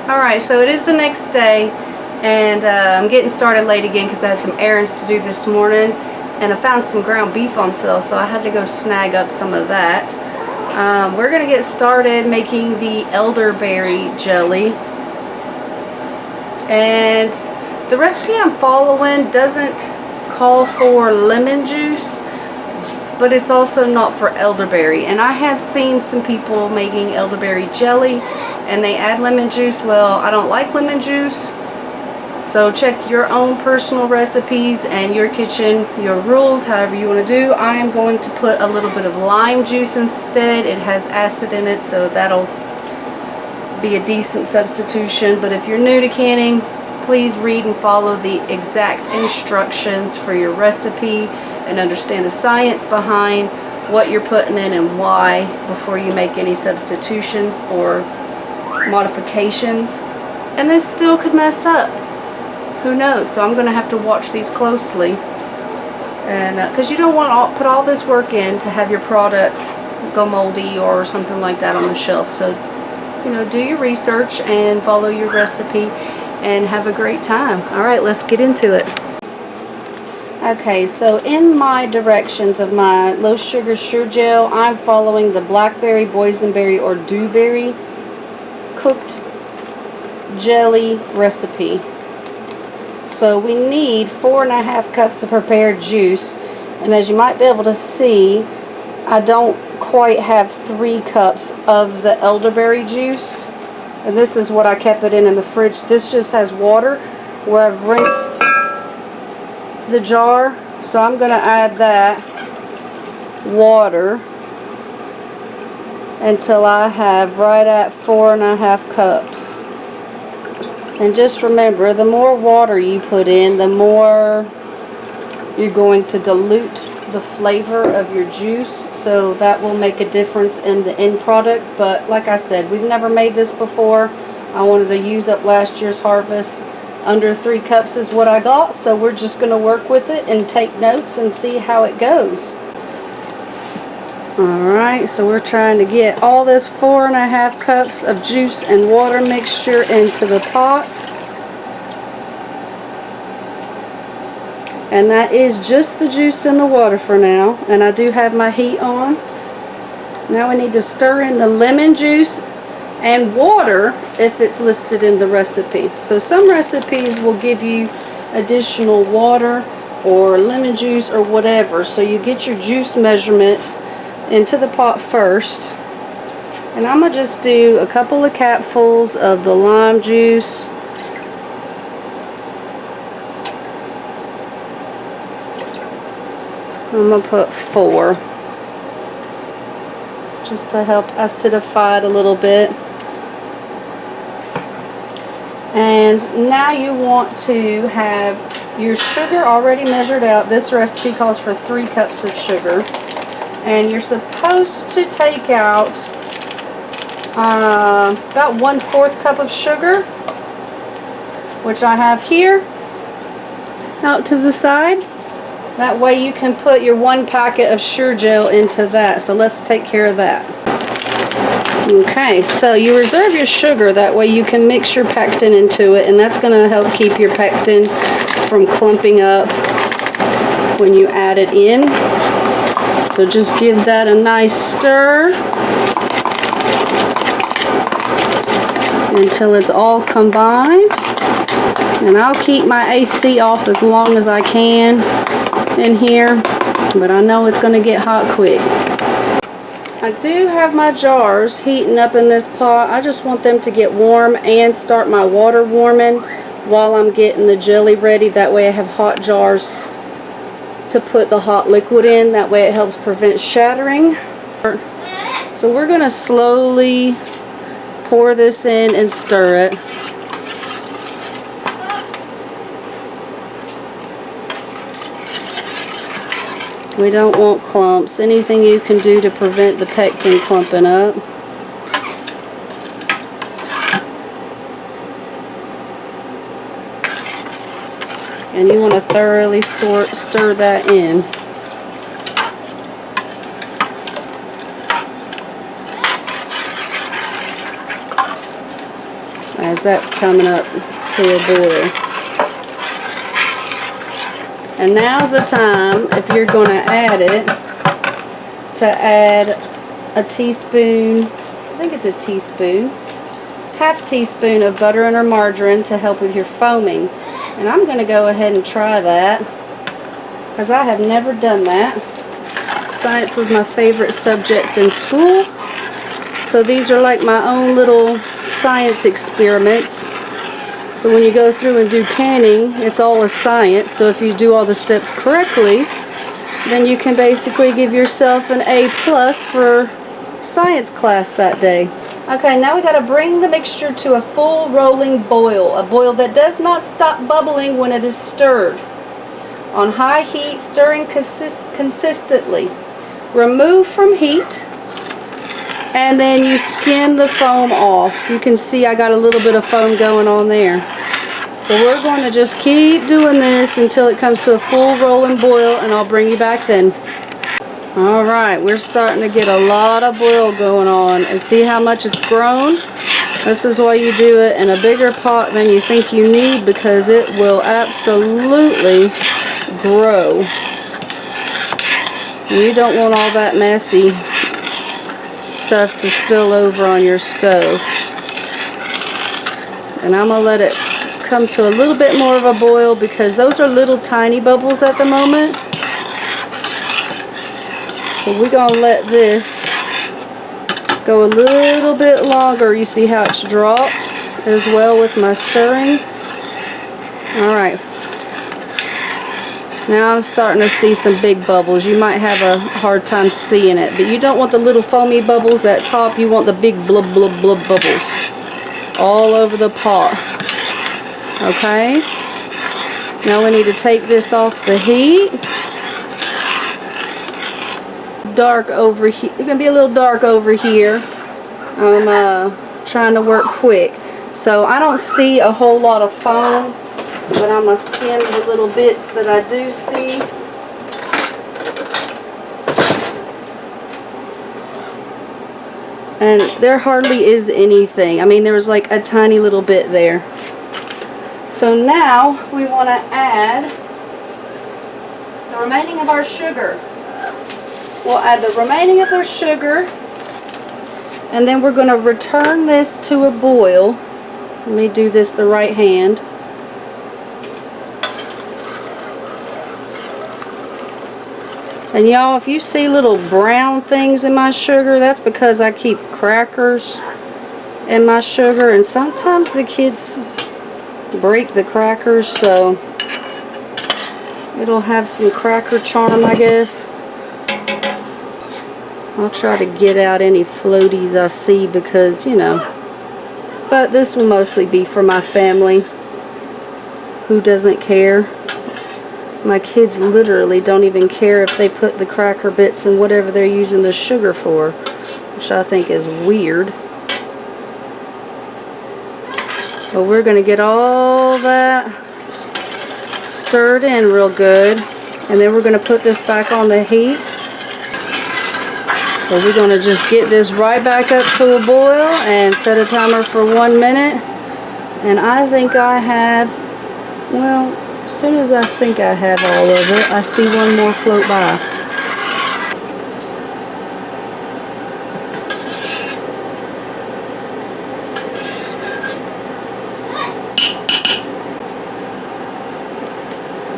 Alright, so it is the next day, and I'm getting started late again because I had some errands to do this morning, and I found some ground beef on sale, so I had to go snag up some of that. We're going to get started making the elderberry jelly, and the recipe I'm following doesn't call for lemon juice, but it's also not for elderberry. And I have seen some people making elderberry jelly and they add lemon juice. Well, I don't like lemon juice, so check your own personal recipes and your kitchen, your rules, however you want to do. I am going to put a little bit of lime juice instead. It has acid in it, so that'll be a decent substitution. But if you're new to canning, please read and follow the exact instructions for your recipe and understand the science behind what you're putting in and why before you make any substitutions or modifications. And this still could mess up. Who knows? So I'm going to have to watch these closely, and because you don't want to put all this work in to have your product go moldy or something like that on the shelf. So, you know, do your research and follow your recipe and have a great time. Alright, let's get into it. Okay, so in my directions of my low sugar sure gel, I'm following the blackberry, boysenberry, or dewberry cooked jelly recipe. So we need 4.5 cups of prepared juice, and as you might be able to see, I don't quite have 3 cups of the elderberry juice. And this is what I kept it in the fridge. This just has water where I've rinsed the jar. So I'm going to add that water until I have right at 4.5 cups. And just remember, the more water you put in, the more you're going to dilute the flavor of your juice, so that will make a difference in the end product. But like I said, we've never made this before. I wanted to use up last year's harvest. Under 3 cups is what I got, so we're just going to work with it and take notes and see how it goes. Alright, so we're trying to get all this 4.5 cups of juice and water mixture into the pot. And that is just the juice and the water for now. And I do have my heat on. Now we need to stir in the lemon juice and water if it's listed in the recipe. So some recipes will give you additional water or lemon juice or whatever. So you get your juice measurement into the pot first. And I'm going to just do a couple of capfuls of the lime juice. I'm going to put 4 just to help acidify it a little bit. And now you want to have your sugar already measured out. This recipe calls for 3 cups of sugar. And you're supposed to take out about 1/4 cup of sugar, which I have here out to the side. That way you can put your 1 packet of sure gel into that. So let's take care of that. Okay, so you reserve your sugar, that way you can mix your pectin into it, and that's going to help keep your pectin from clumping up when you add it in. So just give that a nice stir until it's all combined. And I'll keep my AC off as long as I can in here, but I know it's going to get hot quick. I do have my jars heating up in this pot. I just want them to get warm and start my water warming while I'm getting the jelly ready. That way I have hot jars to put the hot liquid in. That way it helps prevent shattering. So we're going to slowly pour this in and stir it. We don't want clumps. Anything you can do to prevent the pectin clumping up. And you want to thoroughly stir that in. as that's coming up to a boil. And now's the time, if you're going to add it, to add a teaspoon, I think it's a teaspoon, half teaspoon of butter and or margarine to help with your foaming. And I'm going to go ahead and try that, because I have never done that. Science was my favorite subject in school, so these are like my own little science experiments. So when you go through and do canning, it's all a science. So if you do all the steps correctly, then you can basically give yourself an A+ for science class that day. Okay, now we got to bring the mixture to a full rolling boil, a boil that does not stop bubbling when it is stirred. On high heat, stirring consistently. Remove from heat, and then you skim the foam off. You can see I got a little bit of foam going on there. So we're going to just keep doing this until it comes to a full rolling boil, and I'll bring you back then. Alright, we're starting to get a lot of boil going on, and see how much it's grown? This is why you do it in a bigger pot than you think you need, because it will absolutely grow. You don't want all that messy stuff to spill over on your stove. And I'm going to let it come to a little bit more of a boil, because those are little tiny bubbles at the moment. So we're going to let this go a little bit longer. You see how it's dropped as well with my stirring? Alright. Now I'm starting to see some big bubbles. You might have a hard time seeing it, but you don't want the little foamy bubbles at top. You want the big blub blub blub bubbles all over the pot. Okay? Now we need to take this off the heat. Dark over here. It's going to be a little dark over here. I'm trying to work quick. So I don't see a whole lot of foam, but I'm going to skim the little bits that I do see. And there hardly is anything. I mean, there was like a tiny little bit there. So now we want to add the remaining of our sugar. We'll add the remaining of our sugar, and then we're going to return this to a boil. Let me do this the right hand. And y'all, if you see little brown things in my sugar, that's because I keep crackers in my sugar, and sometimes the kids break the crackers, so it'll have some cracker charm, I guess. I'll try to get out any floaties I see, because, you know, but this will mostly be for my family who doesn't care. My kids literally don't even care if they put the cracker bits in whatever they're using the sugar for, which I think is weird. But we're going to get all that stirred in real good, and then we're going to put this back on the heat. So we're going to just get this right back up to a boil and set a timer for 1 minute. And I think I have, well, as soon as I think I have all of it, I see one more float by.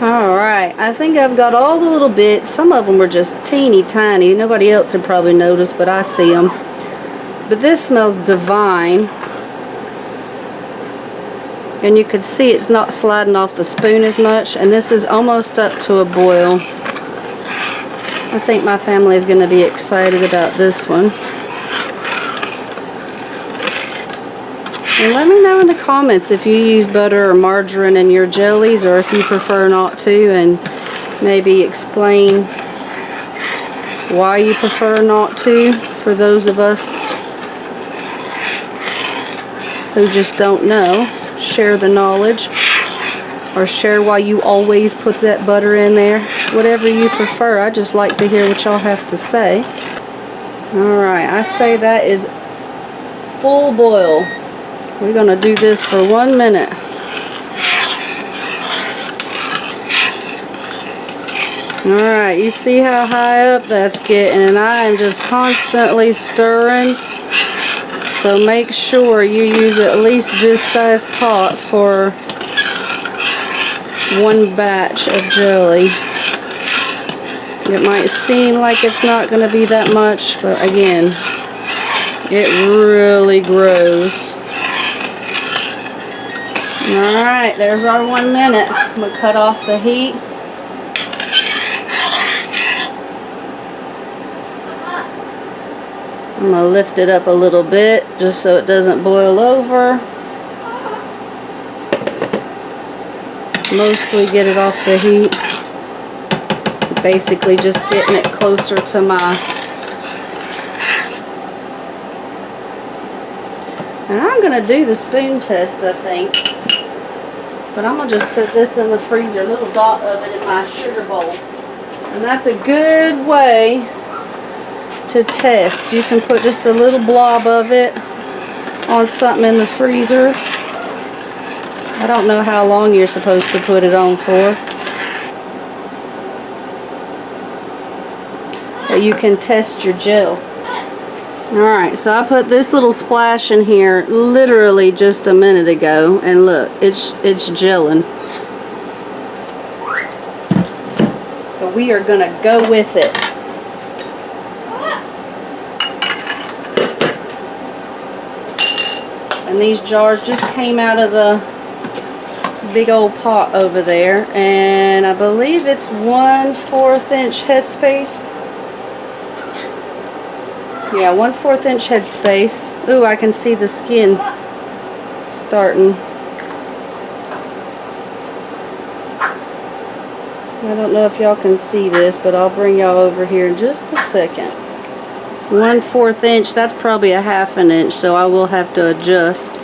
Alright, I think I've got all the little bits. Some of them are just teeny tiny. Nobody else would probably notice, but I see them. But this smells divine. And you can see it's not sliding off the spoon as much. And this is almost up to a boil. I think my family is going to be excited about this one. And let me know in the comments if you use butter or margarine in your jellies, or if you prefer not to, and maybe explain why you prefer not to, for those of us who just don't know. Share the knowledge, or share why you always put that butter in there. Whatever you prefer. I just like to hear what y'all have to say. Alright, I say that is full boil. We're gonna do this for 1 minute. Alright, you see how high up that's getting, and I am just constantly stirring. So make sure you use at least this size pot for 1 batch of jelly. It might seem like it's not going to be that much, but again, it really grows. Alright, there's our 1 minute. I'm going to cut off the heat. I'm going to lift it up a little bit just so it doesn't boil over. Mostly get it off the heat. Basically just getting it closer to my... And I'm going to do the spoon test, I think. But I'm going to just set this in the freezer, a little dot of it in my sugar bowl. And that's a good way to test. You can put just a little blob of it on something in the freezer. I don't know how long you're supposed to put it on for. But you can test your gel. Alright, so I put this little splash in here literally just a minute ago, and look, it's gelling. So we are going to go with it. And these jars just came out of the big old pot over there, and I believe it's 1/4 inch headspace. Yeah, 1/4 inch headspace. Ooh, I can see the skin starting. I don't know if y'all can see this, but I'll bring y'all over here in just a second. 1/4 inch, that's probably a 1/2 inch, so I will have to adjust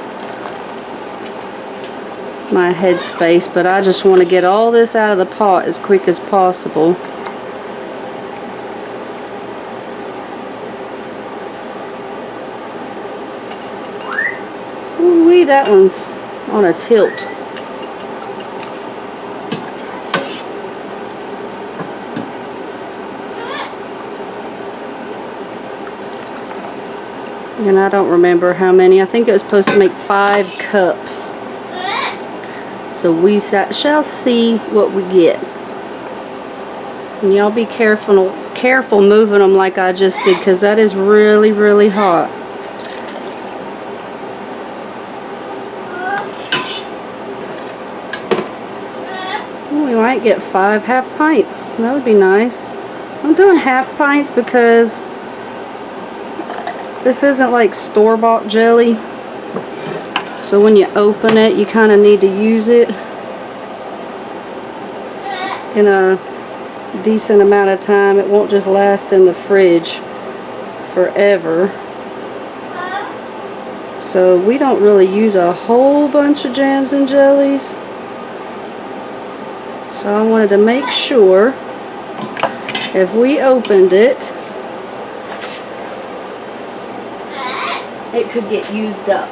my headspace, but I just want to get all this out of the pot as quick as possible. Ooh-wee, that one's on a tilt. And I don't remember how many. I think it was supposed to make 5 cups. So we shall see what we get. And y'all be careful moving them like I just did, because that is really, really hot. Ooh, we might get 5 half pints. That would be nice. I'm doing half pints because this isn't like store-bought jelly. So when you open it, you kind of need to use it in a decent amount of time. It won't just last in the fridge forever. So we don't really use a whole bunch of jams and jellies. So I wanted to make sure if we opened it, it could get used up.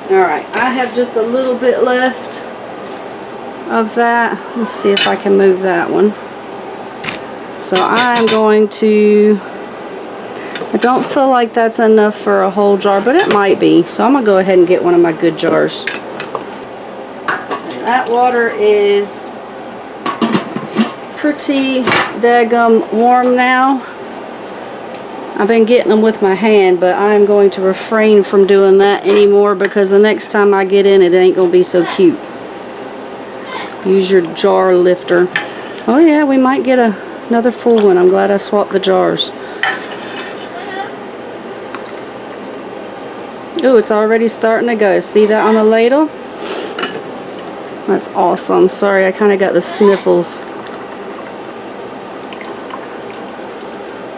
Alright, I have just a little bit left of that. Let's see if I can move that one. So I'm going to, I don't feel like that's enough for a whole jar, but it might be. So I'm going to go ahead and get one of my good jars. That water is pretty daggum warm now. I've been getting them with my hand, but I'm going to refrain from doing that anymore because the next time I get in it ain't going to be so cute. Use your jar lifter. Oh yeah, we might get another full one. I'm glad I swapped the jars. Ooh, it's already starting to go. See that on the ladle? That's awesome. Sorry, I kind of got the sniffles.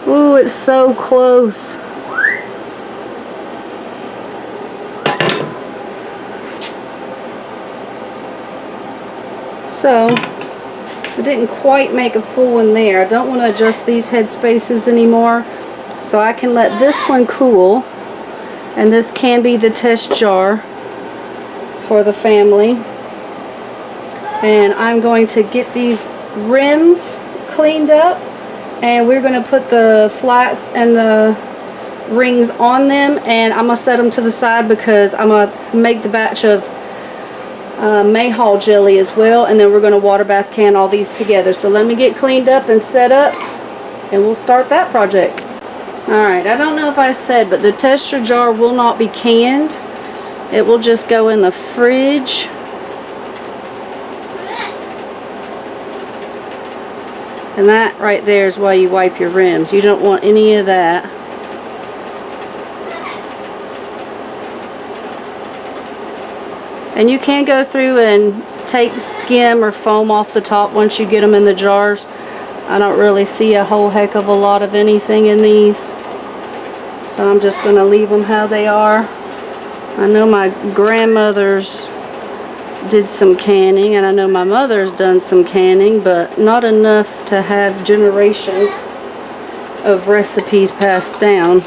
Ooh, it's so close. So, I didn't quite make a full one there. I don't want to adjust these head spaces anymore. So I can let this one cool. And this can be the test jar for the family. And I'm going to get these rims cleaned up, and we're going to put the flats and the rings on them, and I'm going to set them to the side because I'm going to make the batch of May Haw Jelly as well, and then we're going to water bath can all these together. So let me get cleaned up and set up, and we'll start that project. Alright, I don't know if I said, but the tester jar will not be canned. It will just go in the fridge. And that right there is why you wipe your rims. You don't want any of that. And you can go through and take skim or foam off the top once you get them in the jars. I don't really see a whole heck of a lot of anything in these. So I'm just going to leave them how they are. I know my grandmother's did some canning, and I know my mother's done some canning, but not enough to have generations of recipes passed down.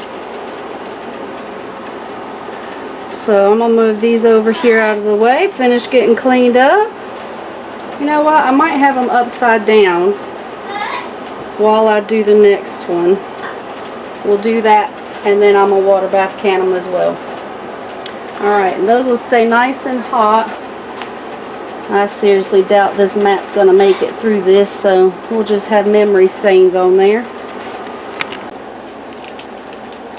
So I'm going to move these over here out of the way, finish getting cleaned up. You know what, I might have them upside down while I do the next one. We'll do that, and then I'm going to water bath can them as well. Alright, and those will stay nice and hot. I seriously doubt this mat's going to make it through this, so we'll just have memory stains on there.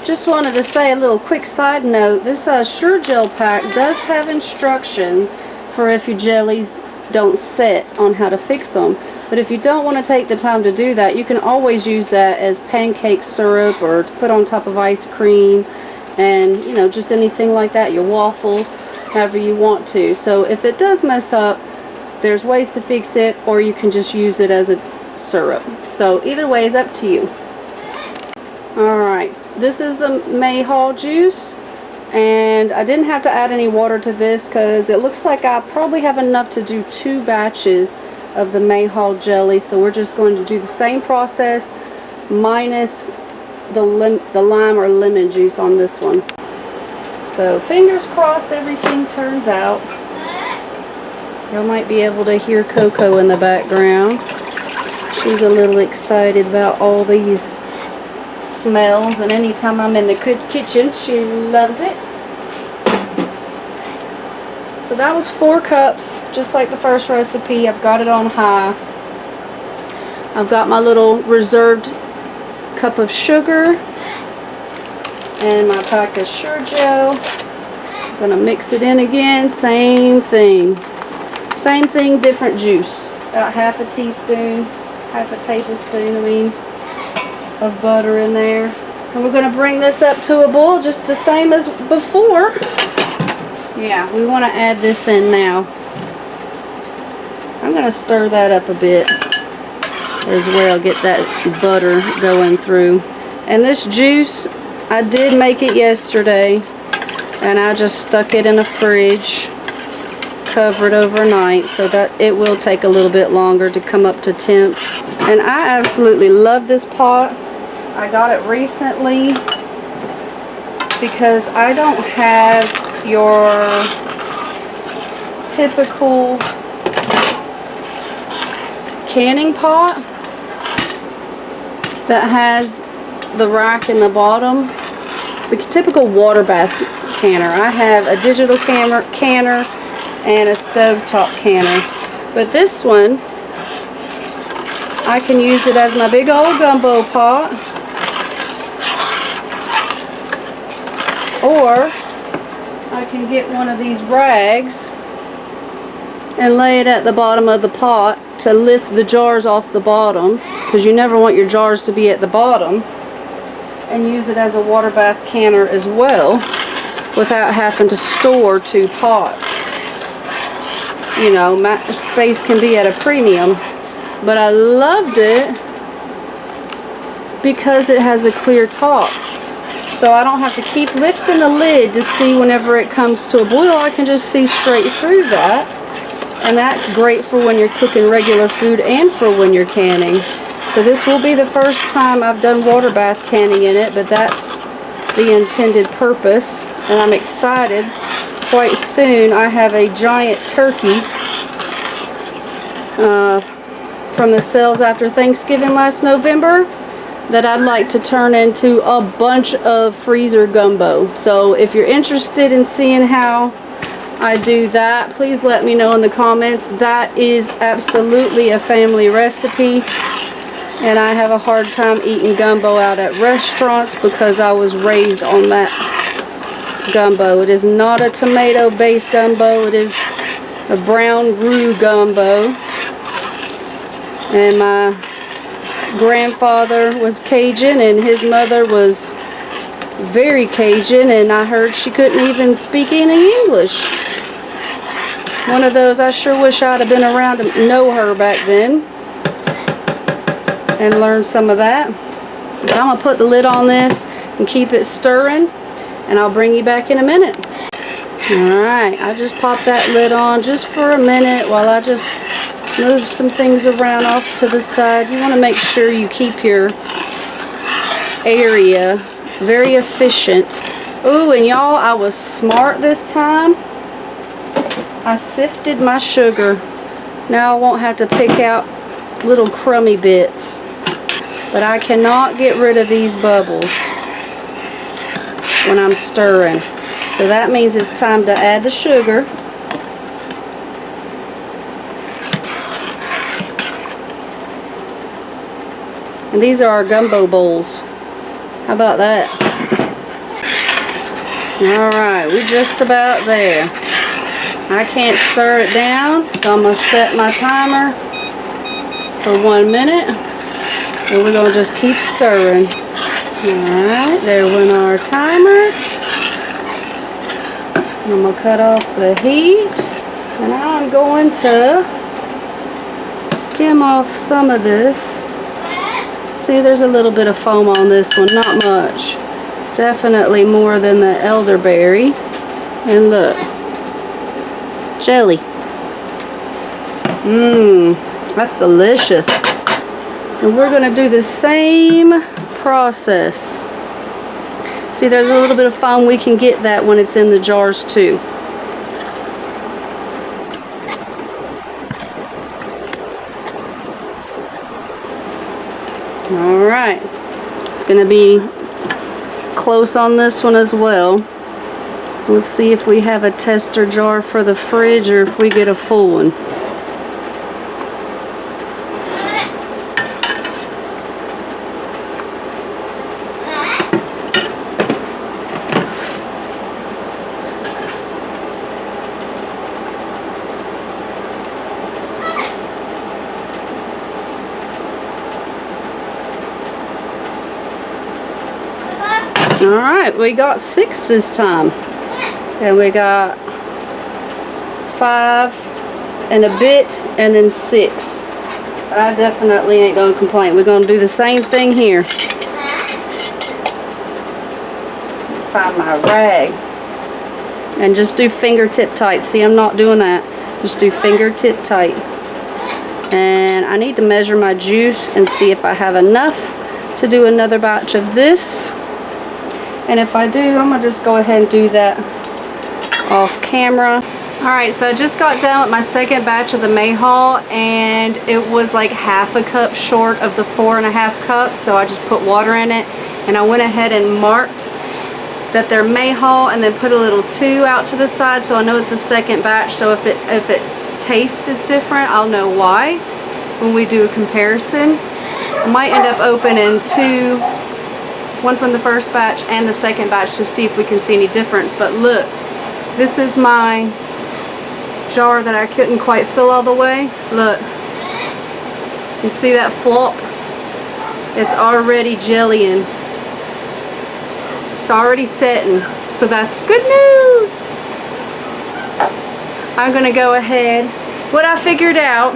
Just wanted to say a little quick side note. This Sure Gel pack does have instructions for if your jellies don't set on how to fix them. But if you don't want to take the time to do that, you can always use that as pancake syrup or to put on top of ice cream, and you know, just anything like that, your waffles, however you want to. So if it does mess up, there's ways to fix it, or you can just use it as a syrup. So either way is up to you. Alright, this is the May Haw juice, and I didn't have to add any water to this because it looks like I probably have enough to do 2 batches of the May Haw Jelly. So we're just going to do the same process minus the lime or lemon juice on this one. So fingers crossed everything turns out. You might be able to hear Coco in the background. She's a little excited about all these smells, and anytime I'm in the kitchen she loves it. So that was 4 cups, just like the first recipe. I've got it on high. I've got my little reserved cup of sugar and my pack of Sure Gel. I'm going to mix it in again. Same thing, different juice. About half a teaspoon, half a tablespoon, of butter in there. And we're going to bring this up to a boil just the same as before. Yeah, we want to add this in now. I'm going to stir that up a bit as well, get that butter going through. And this juice, I did make it yesterday, and I just stuck it in the fridge, covered overnight, so that it will take a little bit longer to come up to temp. And I absolutely love this pot. I got it recently because I don't have your typical canning pot that has the rack in the bottom, the typical water bath canner. I have a digital canner and a stovetop canner, but this one I can use it as my big old gumbo pot, or I can get one of these rags and lay it at the bottom of the pot to lift the jars off the bottom, because you never want your jars to be at the bottom, and use it as a water bath canner as well without having to store 2 pots. You know, space can be at a premium, but I loved it because it has a clear top. So I don't have to keep lifting the lid to see whenever it comes to a boil. I can just see straight through that. And that's great for when you're cooking regular food and for when you're canning. So this will be the first time I've done water bath canning in it, but that's the intended purpose, and I'm excited. Quite soon I have a giant turkey from the sales after Thanksgiving last November that I'd like to turn into a bunch of freezer gumbo. So if you're interested in seeing how I do that, please let me know in the comments. That is absolutely a family recipe, and I have a hard time eating gumbo out at restaurants because I was raised on that gumbo. It is not a tomato based gumbo, it is a brown roux gumbo. And my grandfather was Cajun and his mother was very Cajun, and I heard she couldn't even speak any English. One of those I sure wish I'd have been around to know her back then and learn some of that. But I'm going to put the lid on this and keep it stirring, and I'll bring you back in a minute. Alright, I just popped that lid on just for a minute while I just move some things around off to the side. You want to make sure you keep your area very efficient. Ooh, and y'all, I was smart this time. I sifted my sugar. Now I won't have to pick out little crummy bits. But I cannot get rid of these bubbles when I'm stirring. So that means it's time to add the sugar. And these are our gumbo bowls. How about that? Alright, we're just about there. I can't stir it down, so I'm going to set my timer for 1 minute. And we're going to just keep stirring. Alright, there went our timer. I'm going to cut off the heat. And I'm going to skim off some of this. See, there's a little bit of foam on this one, not much. Definitely more than the elderberry. And look, jelly. That's delicious. And we're going to do the same process. See, there's a little bit of foam. We can get that when it's in the jars too. Alright, it's going to be close on this one as well. Let's see if we have a tester jar for the fridge or if we get a full one. Alright, we got 6 this time. And we got 5 and a bit and then 6. But I definitely ain't going to complain. We're going to do the same thing here. Find my rag. And just do fingertip tight. See, I'm not doing that. Just do fingertip tight. And I need to measure my juice and see if I have enough to do another batch of this. And if I do, I'm going to just go ahead and do that off camera. Alright, so I just got done with my second batch of the May Haw, and it was like half a cup short of the 4.5 cups, so I just put water in it, and I went ahead and marked that they're May Haw and then put a little 2 out to the side, so I know it's the second batch. So if its taste is different, I'll know why when we do a comparison. I might end up opening 2, one from the first batch and the second batch, to see if we can see any difference. But look, this is my jar that I couldn't quite fill all the way. Look, you see that flop? It's already jellying. It's already setting, so that's good news. I'm gonna go ahead. What I figured out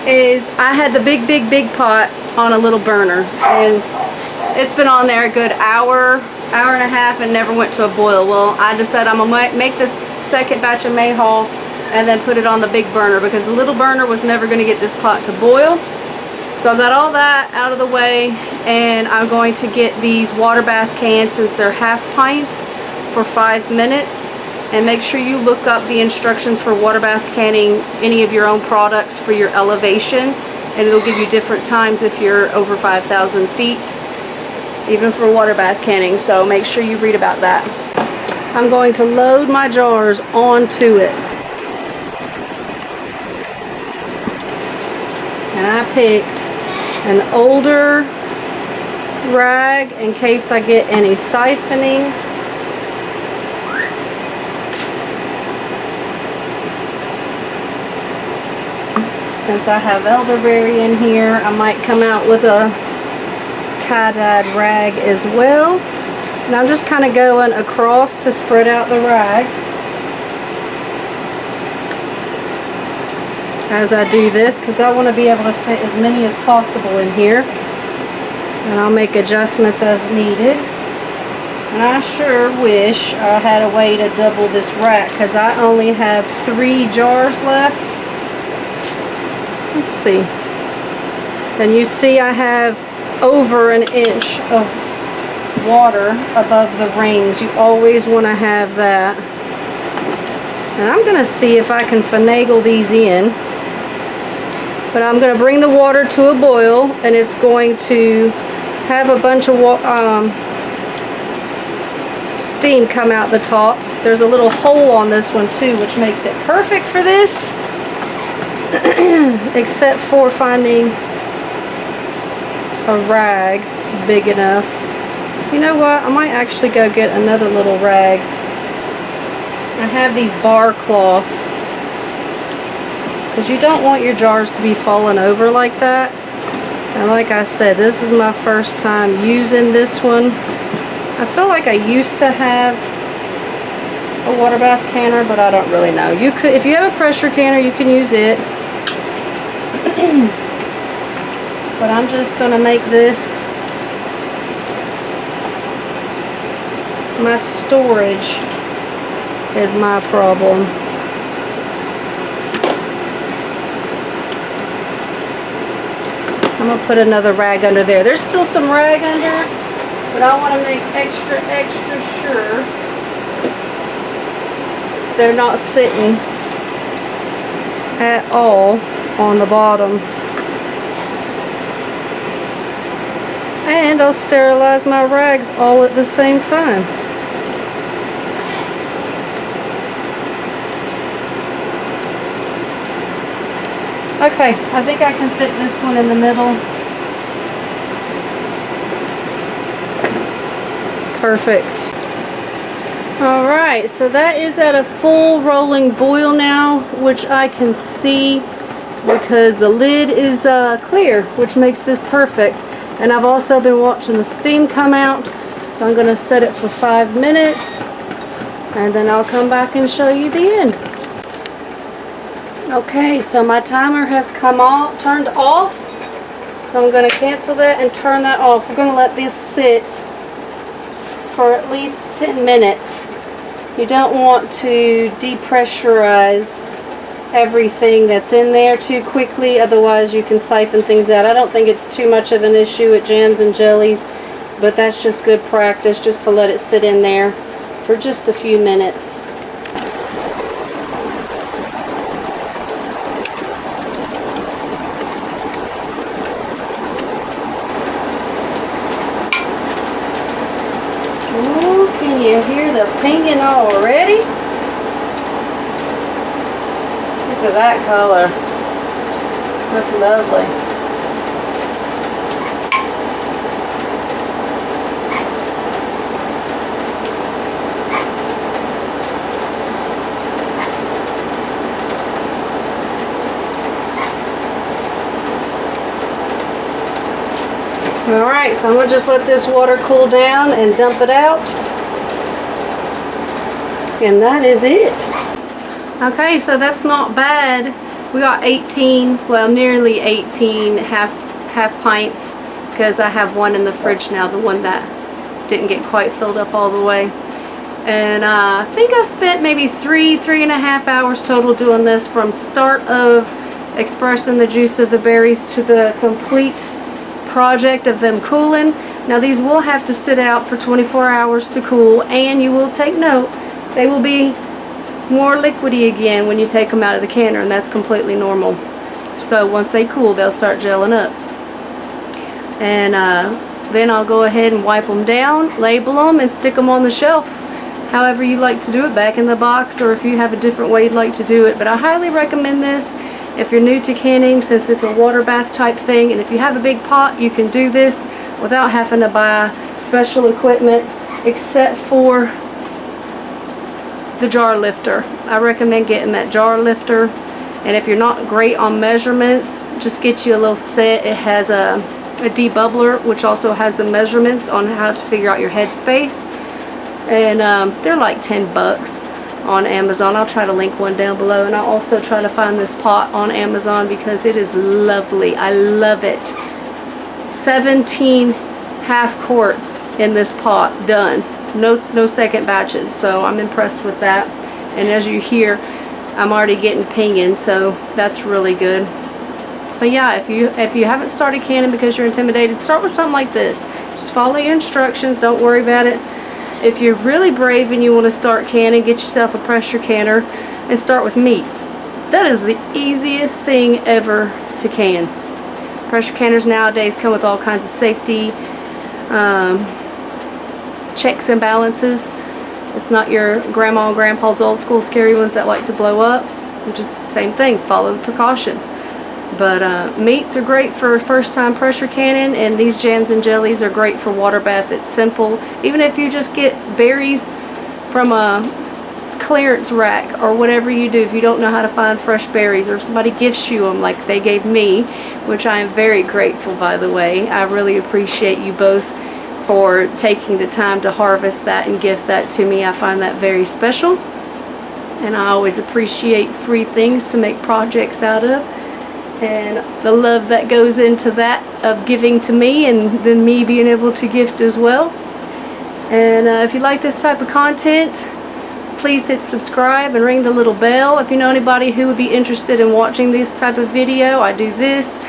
is I had the big pot on a little burner, and it's been on there a good hour and a half and never went to a boil. Well, I decided I'm gonna make this second batch of May Haw and then put it on the big burner, because the little burner was never gonna get this pot to boil. So I got all that out of the way, and I'm going to get these water bath cans, since they're half pints, for 5 minutes. And make sure you look up the instructions for water bath canning any of your own products for your elevation, and it'll give you different times if you're over 5,000 feet, even for water bath canning. So make sure you read about that. I'm going to load my jars onto it. And I picked an older rag in case I get any siphoning. Since I have elderberry in here, I might come out with a tie-dyed rag as well. And I'm just kind of going across to spread out the rag as I do this, because I want to be able to fit as many as possible in here. And I'll make adjustments as needed. And I sure wish I had a way to double this rack, because I only have 3 jars left. Let's see. And you see I have over an inch of water above the rings. You always want to have that. And I'm going to see if I can finagle these in. But I'm going to bring the water to a boil, and it's going to have a bunch of steam come out the top. There's a little hole on this one too, which makes it perfect for this. Except for finding a rag big enough. You know what? I might actually go get another little rag. I have these bar cloths, because you don't want your jars to be falling over like that. And like I said, this is my first time using this one. I feel like I used to have a water bath canner, but I don't really know. You could, if you have a pressure canner, you can use it. But I'm just going to make this my storage is my problem. I'm going to put another rag under there. There's still some rag under, but I want to make extra sure they're not sitting at all on the bottom. And I'll sterilize my rags all at the same time. Okay, I think I can fit this one in the middle. Perfect. Alright, so that is at a full rolling boil now, which I can see because the lid is clear, which makes this perfect. And I've also been watching the steam come out, so I'm going to set it for 5 minutes, and then I'll come back and show you the end. Okay, so my timer has turned off, so I'm going to cancel that and turn that off. We're going to let this sit for at least 10 minutes. You don't want to depressurize everything that's in there too quickly, otherwise you can siphon things out. I don't think it's too much of an issue with jams and jellies, but that's just good practice, just to let it sit in there for just a few minutes. Ooh, can you hear the pinging already? Look at that color. That's lovely. Alright, so I'm going to just let this water cool down and dump it out. And that is it. Okay, so that's not bad. We got 18, well, nearly 18 half pints, because I have one in the fridge now, the one that didn't get quite filled up all the way. And I think I spent maybe 3.5 hours total doing this, from start of expressing the juice of the berries to the complete project of them cooling. Now these will have to sit out for 24 hours to cool, and you will take note, they will be more liquidy again when you take them out of the canner, and that's completely normal. So once they cool, they'll start gelling up. And then I'll go ahead and wipe them down, label them, and stick them on the shelf. However you like to do it, back in the box, or if you have a different way you'd like to do it. But I highly recommend this if you're new to canning, since it's a water bath type thing. And if you have a big pot, you can do this without having to buy special equipment, except for the jar lifter. I recommend getting that jar lifter. And if you're not great on measurements, just get you a little set. It has a debubbler, which also has the measurements on how to figure out your headspace. And they're like 10 bucks on Amazon. I'll try to link one down below. And I'll also try to find this pot on Amazon because it is lovely. I love it. 17 half quarts in this pot done. No second batches. So I'm impressed with that. And as you hear, I'm already getting pinging, so that's really good. But yeah, if you haven't started canning because you're intimidated, start with something like this. Just follow your instructions. Don't worry about it. If you're really brave and you want to start canning, get yourself a pressure canner and start with meats. That is the easiest thing ever to can. Pressure canners nowadays come with all kinds of safety checks and balances. It's not your grandma and grandpa's old school scary ones that like to blow up. Just same thing, follow the precautions. But meats are great for first time pressure canning, and these jams and jellies are great for water bath. It's simple. Even if you just get berries from a clearance rack or whatever you do, if you don't know how to find fresh berries, or if somebody gifts you them like they gave me, which I am very grateful, by the way. I really appreciate you both for taking the time to harvest that and gift that to me. I find that very special, and I always appreciate free things to make projects out of, and the love that goes into that of giving to me and then me being able to gift as well. And if you like this type of content, please hit subscribe and ring the little bell. If you know anybody who would be interested in watching this type of video, I do this.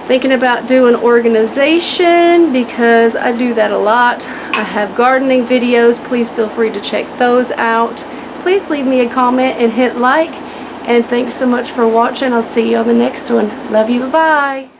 Thinking about doing organization because I do that a lot. I have gardening videos. Please feel free to check those out. Please leave me a comment and hit like. And thanks so much for watching. I'll see you on the next one. Love you. Bye-bye.